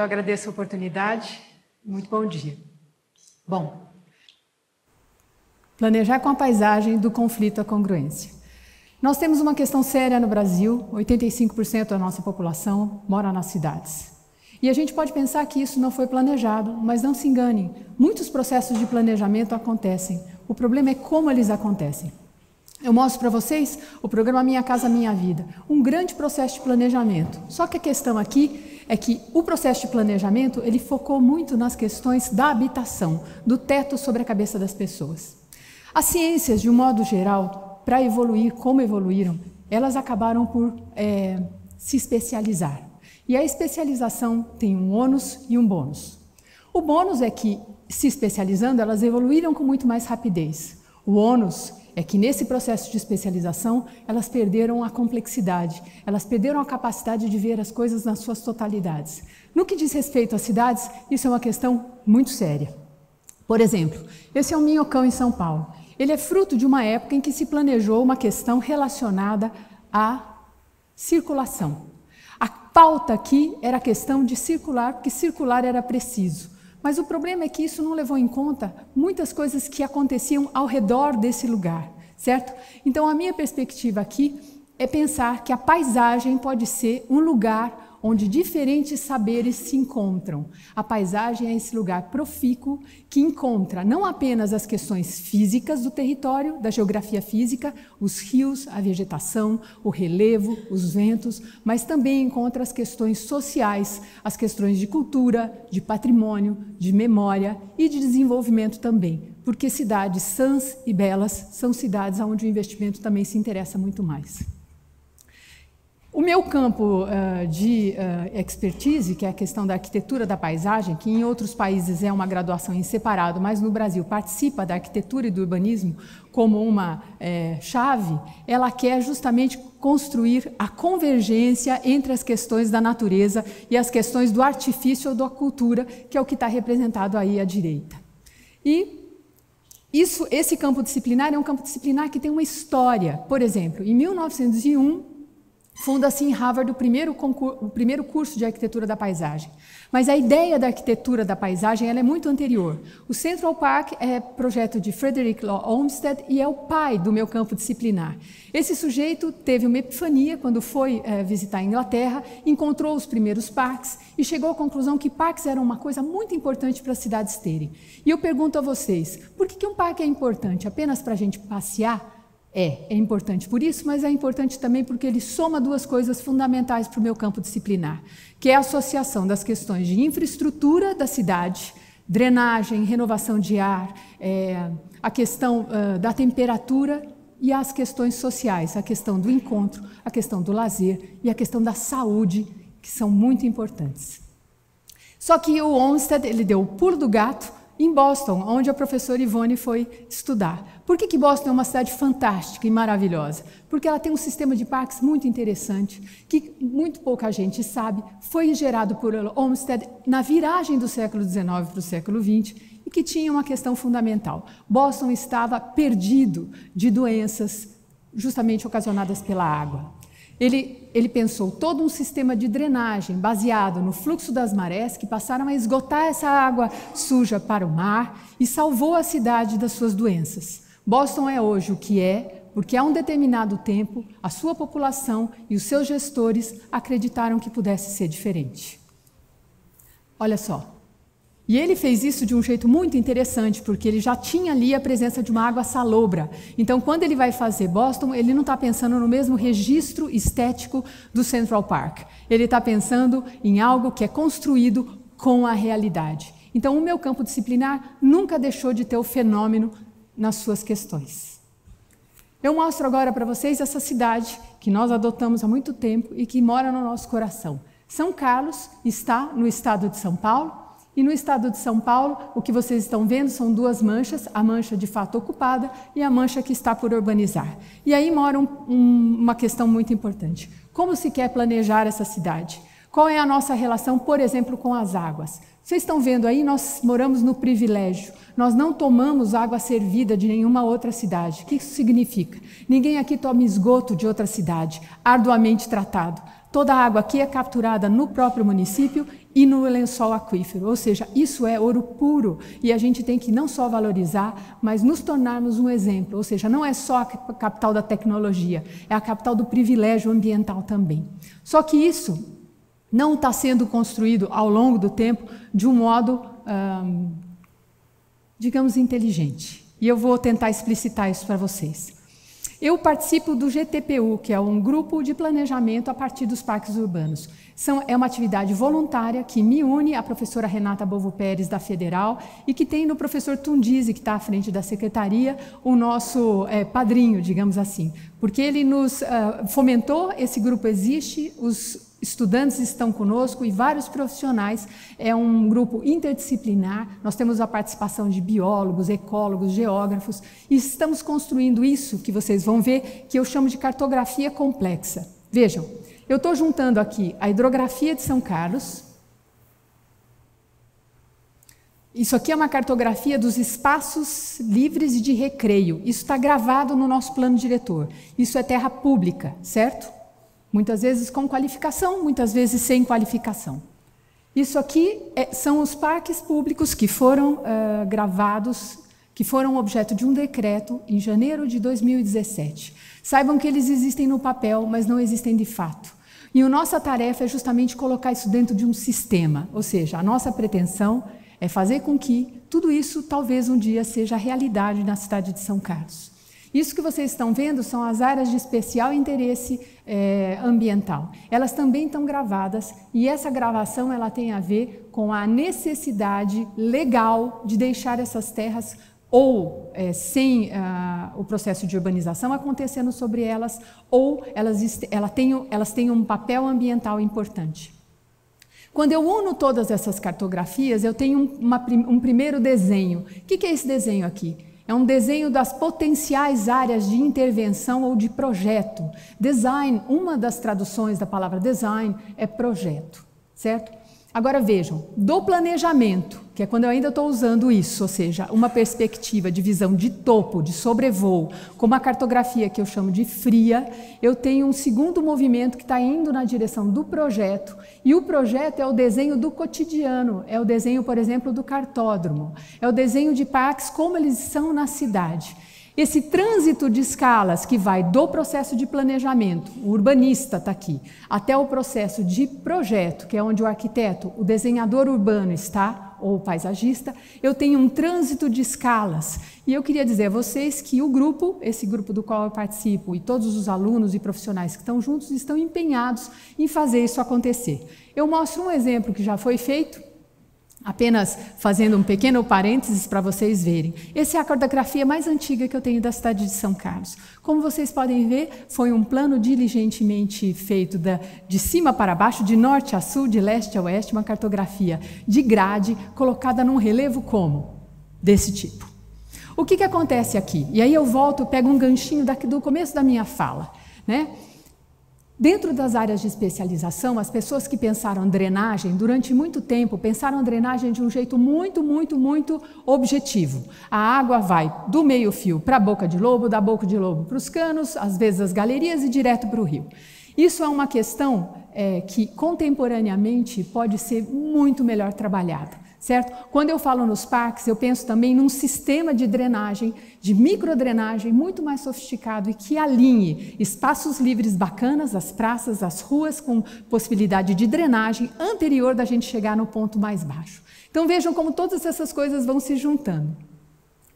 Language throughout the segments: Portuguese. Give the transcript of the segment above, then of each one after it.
eu agradeço a oportunidade. Muito bom dia. Bom, planejar com a paisagem do conflito à congruência. Nós temos uma questão séria no Brasil, 85% da nossa população mora nas cidades. E a gente pode pensar que isso não foi planejado, mas não se enganem, muitos processos de planejamento acontecem. O problema é como eles acontecem. Eu mostro para vocês o programa Minha Casa Minha Vida, um grande processo de planejamento. Só que a questão aqui é que o processo de planejamento, ele focou muito nas questões da habitação, do teto sobre a cabeça das pessoas. As ciências, de um modo geral, para evoluir como evoluíram, elas acabaram por se especializar. E a especialização tem um ônus e um bônus. O bônus é que, se especializando, elas evoluíram com muito mais rapidez. O ônus é que, nesse processo de especialização, elas perderam a complexidade, elas perderam a capacidade de ver as coisas nas suas totalidades. No que diz respeito às cidades, isso é uma questão muito séria. Por exemplo, esse é o Minhocão em São Paulo. Ele é fruto de uma época em que se planejou uma questão relacionada à circulação. A pauta aqui era a questão de circular, porque circular era preciso. Mas o problema é que isso não levou em conta muitas coisas que aconteciam ao redor desse lugar, certo? Então, a minha perspectiva aqui é pensar que a paisagem pode ser um lugar onde diferentes saberes se encontram. A paisagem é esse lugar profícuo que encontra não apenas as questões físicas do território, da geografia física, os rios, a vegetação, o relevo, os ventos, mas também encontra as questões sociais, as questões de cultura, de patrimônio, de memória e de desenvolvimento também, porque cidades sãs e belas são cidades onde o investimento também se interessa muito mais. O meu campo de expertise, que é a questão da arquitetura da paisagem, que em outros países é uma graduação em separado, mas no Brasil participa da arquitetura e do urbanismo como uma chave, ela quer justamente construir a convergência entre as questões da natureza e as questões do artifício ou da cultura, que é o que está representado aí à direita. E esse campo disciplinar é um campo disciplinar que tem uma história. Por exemplo, em 1901, funda-se em Harvard o primeiro curso de arquitetura da paisagem. Mas a ideia da arquitetura da paisagem ela é muito anterior. O Central Park é projeto de Frederick Law Olmsted e é o pai do meu campo disciplinar. Esse sujeito teve uma epifania quando foi visitar a Inglaterra, encontrou os primeiros parques e chegou à conclusão que parques eram uma coisa muito importante para as cidades terem. E eu pergunto a vocês, por que um parque é importante? Apenas para a gente passear? É importante por isso, mas é importante também porque ele soma duas coisas fundamentais para o meu campo disciplinar, que é a associação das questões de infraestrutura da cidade, drenagem, renovação de ar, a questão da temperatura e as questões sociais, a questão do encontro, a questão do lazer e a questão da saúde, que são muito importantes. Só que o Olmsted, ele deu o pulo do gato em Boston, onde a professora Ivone foi estudar. Por que Boston é uma cidade fantástica e maravilhosa? Porque ela tem um sistema de parques muito interessante, que muito pouca gente sabe, foi gerado por Olmsted na viragem do século XIX para o século XX, e que tinha uma questão fundamental. Boston estava perdido de doenças justamente ocasionadas pela água. Ele pensou todo um sistema de drenagem baseado no fluxo das marés que passaram a esgotar essa água suja para o mar e salvou a cidade das suas doenças. Boston é hoje o que é, porque há um determinado tempo a sua população e os seus gestores acreditaram que pudesse ser diferente. Olha só. E ele fez isso de um jeito muito interessante, porque ele já tinha ali a presença de uma água salobra. Então, quando ele vai fazer Boston, ele não está pensando no mesmo registro estético do Central Park. Ele está pensando em algo que é construído com a realidade. Então, o meu campo disciplinar nunca deixou de ter o fenômeno nas suas questões. Eu mostro agora para vocês essa cidade que nós adotamos há muito tempo e que mora no nosso coração. São Carlos está no estado de São Paulo. E no estado de São Paulo, o que vocês estão vendo são duas manchas, a mancha de fato ocupada e a mancha que está por urbanizar. E aí mora uma questão muito importante. Como se quer planejar essa cidade? Qual é a nossa relação, por exemplo, com as águas? Vocês estão vendo aí, nós moramos no privilégio. Nós não tomamos água servida de nenhuma outra cidade. O que isso significa? Ninguém aqui toma esgoto de outra cidade, arduamente tratado. Toda a água aqui é capturada no próprio município e no lençol aquífero, ou seja, isso é ouro puro e a gente tem que não só valorizar, mas nos tornarmos um exemplo, ou seja, não é só a capital da tecnologia, é a capital do privilégio ambiental também. Só que isso não está sendo construído ao longo do tempo de um modo, digamos, inteligente. E eu vou tentar explicitar isso para vocês. Eu participo do GTPU, que é um grupo de planejamento a partir dos parques urbanos. É uma atividade voluntária que me une à professora Renata Bovo Pérez, da Federal, e que tem no professor Tundizi, que está à frente da secretaria, o nosso padrinho, digamos assim. Porque ele nos fomentou, esse grupo existe, os estudantes estão conosco e vários profissionais. É um grupo interdisciplinar, nós temos a participação de biólogos, ecólogos, geógrafos, e estamos construindo isso que vocês vão ver, que eu chamo de cartografia complexa. Vejam, eu estou juntando aqui a hidrografia de São Carlos. Isso aqui é uma cartografia dos espaços livres e de recreio. Isso está gravado no nosso plano diretor. Isso é terra pública, certo? Muitas vezes com qualificação, muitas vezes sem qualificação. Isso aqui são os parques públicos que foram gravados, que foram objeto de um decreto em janeiro de 2017. Saibam que eles existem no papel, mas não existem de fato. E a nossa tarefa é justamente colocar isso dentro de um sistema, ou seja, a nossa pretensão é fazer com que tudo isso talvez um dia seja realidade na cidade de São Carlos. Isso que vocês estão vendo são as áreas de especial interesse ambiental. Elas também estão gravadas e essa gravação ela tem a ver com a necessidade legal de deixar essas terras ou sem o processo de urbanização acontecendo sobre elas, ou elas têm um papel ambiental importante. Quando eu uno todas essas cartografias, eu tenho um primeiro desenho. O que é esse desenho aqui? É um desenho das potenciais áreas de intervenção ou de projeto. Design, uma das traduções da palavra design é projeto, certo? Agora vejam, do planejamento, que é quando eu ainda estou usando isso, ou seja, uma perspectiva de visão de topo, de sobrevoo, com uma cartografia que eu chamo de fria, eu tenho um segundo movimento que está indo na direção do projeto, e o projeto é o desenho do cotidiano, é o desenho, por exemplo, do cartódromo, é o desenho de parques como eles são na cidade. Esse trânsito de escalas que vai do processo de planejamento, o urbanista está aqui, até o processo de projeto, que é onde o arquiteto, o desenhador urbano está, ou o paisagista, eu tenho um trânsito de escalas. E eu queria dizer a vocês que o grupo, esse grupo do qual eu participo, e todos os alunos e profissionais que estão juntos, estão empenhados em fazer isso acontecer. Eu mostro um exemplo que já foi feito, apenas fazendo um pequeno parênteses para vocês verem. Essa é a cartografia mais antiga que eu tenho da cidade de São Carlos. Como vocês podem ver, foi um plano diligentemente feito de cima para baixo, de norte a sul, de leste a oeste, uma cartografia de grade, colocada num relevo como? Desse tipo. O que acontece aqui? E aí eu volto, pego um ganchinho do começo da minha fala, né? Dentro das áreas de especialização, as pessoas que pensaram drenagem, durante muito tempo, pensaram drenagem de um jeito muito objetivo. A água vai do meio-fio para a boca de lobo, da boca de lobo para os canos, às vezes as galerias e direto para o rio. Isso é uma questão que contemporaneamente pode ser muito melhor trabalhada. Certo? Quando eu falo nos parques, eu penso também num sistema de drenagem, de microdrenagem muito mais sofisticado e que alinhe espaços livres bacanas, as praças, as ruas, com possibilidade de drenagem anterior da gente chegar no ponto mais baixo. Então vejam como todas essas coisas vão se juntando.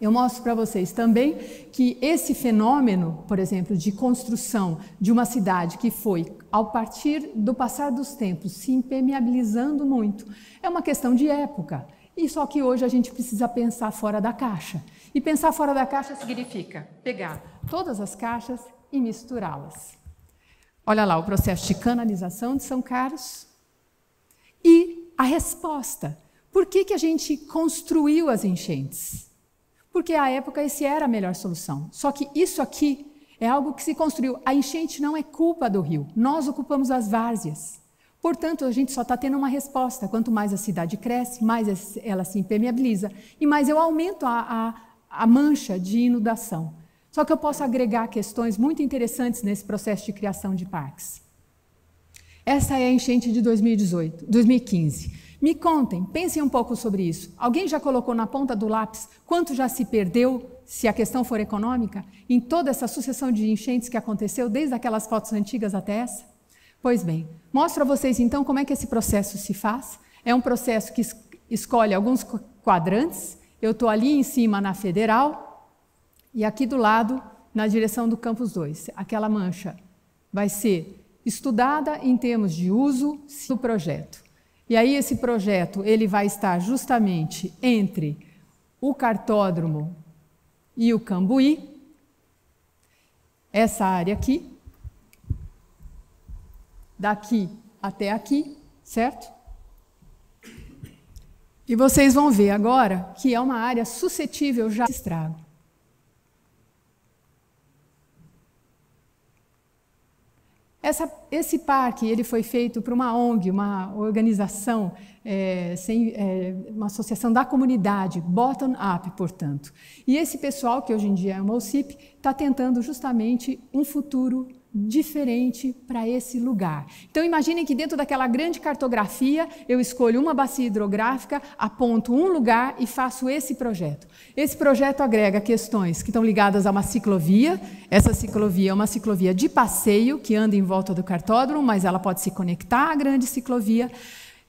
Eu mostro para vocês também que esse fenômeno, por exemplo, de construção de uma cidade que foi, ao partir do passar dos tempos, se impermeabilizando muito, é uma questão de época. E só que hoje a gente precisa pensar fora da caixa. E pensar fora da caixa significa pegar todas as caixas e misturá-las. Olha lá o processo de canalização de São Carlos e a resposta. Por que a gente construiu as enchentes? Porque à época essa era a melhor solução. Só que isso aqui é algo que se construiu. A enchente não é culpa do rio, nós ocupamos as várzeas. Portanto, a gente só está tendo uma resposta. Quanto mais a cidade cresce, mais ela se impermeabiliza e mais eu aumento a mancha de inundação. Só que eu posso agregar questões muito interessantes nesse processo de criação de parques. Essa é a enchente de 2015. Me contem, pensem um pouco sobre isso. Alguém já colocou na ponta do lápis quanto já se perdeu, se a questão for econômica, em toda essa sucessão de enchentes que aconteceu, desde aquelas fotos antigas até essa? Pois bem, mostro a vocês então como é que esse processo se faz. É um processo que escolhe alguns quadrantes. Eu estou ali em cima na Federal e aqui do lado na direção do Campus 2. Aquela mancha vai ser estudada em termos de uso do projeto. E aí esse projeto ele vai estar justamente entre o cartódromo e o Cambuí, essa área aqui, daqui até aqui, certo? E vocês vão ver agora que é uma área suscetível já a estrago. Esse parque ele foi feito por uma ONG, uma organização, uma associação da comunidade, bottom-up, portanto. E esse pessoal, que hoje em dia é uma OCIP, está tentando justamente um futuro diferente para esse lugar. Então imaginem que dentro daquela grande cartografia eu escolho uma bacia hidrográfica, aponto um lugar e faço esse projeto. Esse projeto agrega questões que estão ligadas a uma ciclovia. Essa ciclovia é uma ciclovia de passeio que anda em volta do cartódromo, mas ela pode se conectar à grande ciclovia.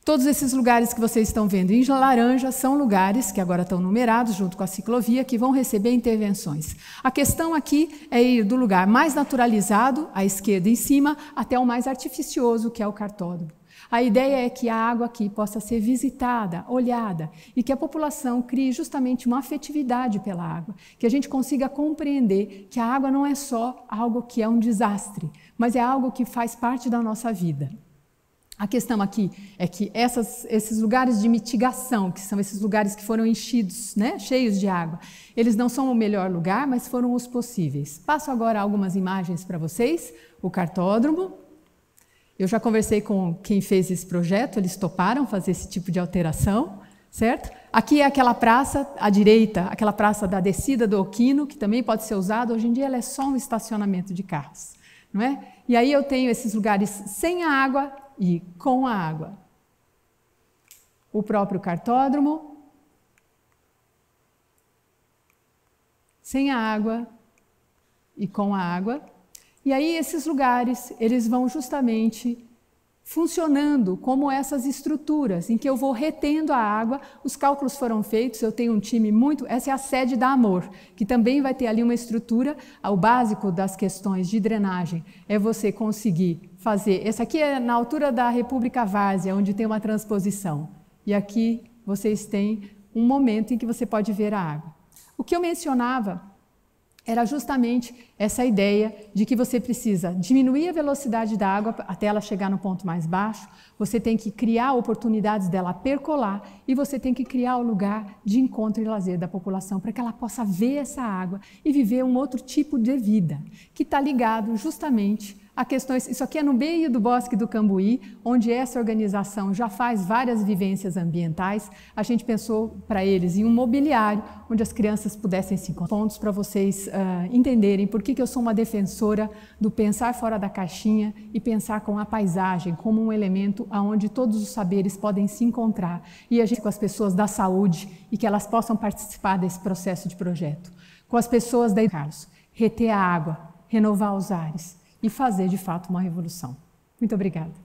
Todos esses lugares que vocês estão vendo em laranja são lugares que agora estão numerados junto com a ciclovia que vão receber intervenções. A questão aqui é ir do lugar mais naturalizado, à esquerda em cima, até o mais artificioso, que é o cartódromo. A ideia é que a água aqui possa ser visitada, olhada, e que a população crie justamente uma afetividade pela água, que a gente consiga compreender que a água não é só algo que é um desastre, mas é algo que faz parte da nossa vida. A questão aqui é que esses lugares de mitigação, que são esses lugares que foram enchidos, né, cheios de água, eles não são o melhor lugar, mas foram os possíveis. Passo agora algumas imagens para vocês. O cartódromo. Eu já conversei com quem fez esse projeto, eles toparam fazer esse tipo de alteração, certo? Aqui é aquela praça à direita, aquela praça da descida do Oquino, que também pode ser usada. Hoje em dia ela é só um estacionamento de carros, não é? E aí eu tenho esses lugares sem a água e com a água. O próprio cartódromo, sem a água e com a água. E aí esses lugares, eles vão justamente funcionando como essas estruturas, em que eu vou retendo a água. Os cálculos foram feitos, eu tenho um time muito... Essa é a sede da Amor, que também vai ter ali uma estrutura. O básico das questões de drenagem é você conseguir fazer... Essa aqui é na altura da República Várzea, onde tem uma transposição. E aqui vocês têm um momento em que você pode ver a água. O que eu mencionava era justamente essa ideia de que você precisa diminuir a velocidade da água até ela chegar no ponto mais baixo, você tem que criar oportunidades dela percolar e você tem que criar o lugar de encontro e lazer da população para que ela possa ver essa água e viver um outro tipo de vida, que está ligado justamente a questões... Isso aqui é no meio do Bosque do Cambuí, onde essa organização já faz várias vivências ambientais. A gente pensou para eles em um mobiliário, onde as crianças pudessem se encontrar. Pontos para vocês entenderem por que eu sou uma defensora do pensar fora da caixinha e pensar com a paisagem como um elemento onde todos os saberes podem se encontrar. E a gente com as pessoas da saúde e que elas possam participar desse processo de projeto. Com as pessoas da Carlos, reter a água, renovar os ares e fazer, de fato, uma revolução. Muito obrigada.